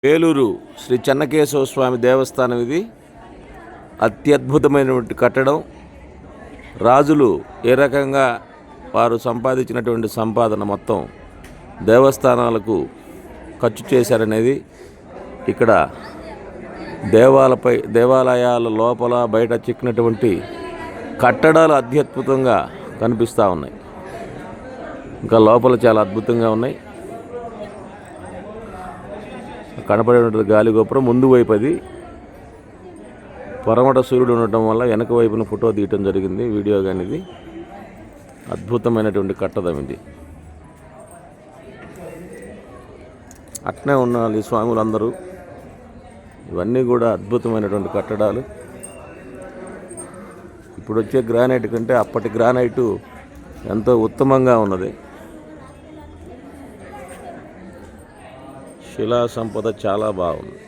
వేలూరు శ్రీ చెన్నకేశవ స్వామి దేవస్థానం ఇది. అత్యద్భుతమైనటువంటి కట్టడం. రాజులు ఏ రకంగా వారు సంపాదించినటువంటి సంపాదన మొత్తం దేవస్థానాలకు ఖర్చు చేశారనేది ఇక్కడ దేవాలయాల లోపల బయట చిక్కినటువంటి కట్టడాలు అత్యద్భుతంగా కనిపిస్తూ ఉన్నాయి. ఇంకా లోపల చాలా అద్భుతంగా ఉన్నాయి. కనపడేటువంటి గాలి గోపురం ముందు వైపు, అది పరమట సూర్యుడు ఉండటం వల్ల వెనక వైపున ఫోటో తీయటం జరిగింది, వీడియో కానీ. ఇది అద్భుతమైనటువంటి కట్టడం. ఇది అట్నే ఉండాలి స్వాములందరూ. ఇవన్నీ కూడా అద్భుతమైనటువంటి కట్టడాలు. ఇప్పుడు వచ్చే గ్రానైట్ కంటే అప్పటి గ్రానైటు ఎంతో ఉత్తమంగా ఉన్నది. శిలా సంపద చాలా బాగుంది.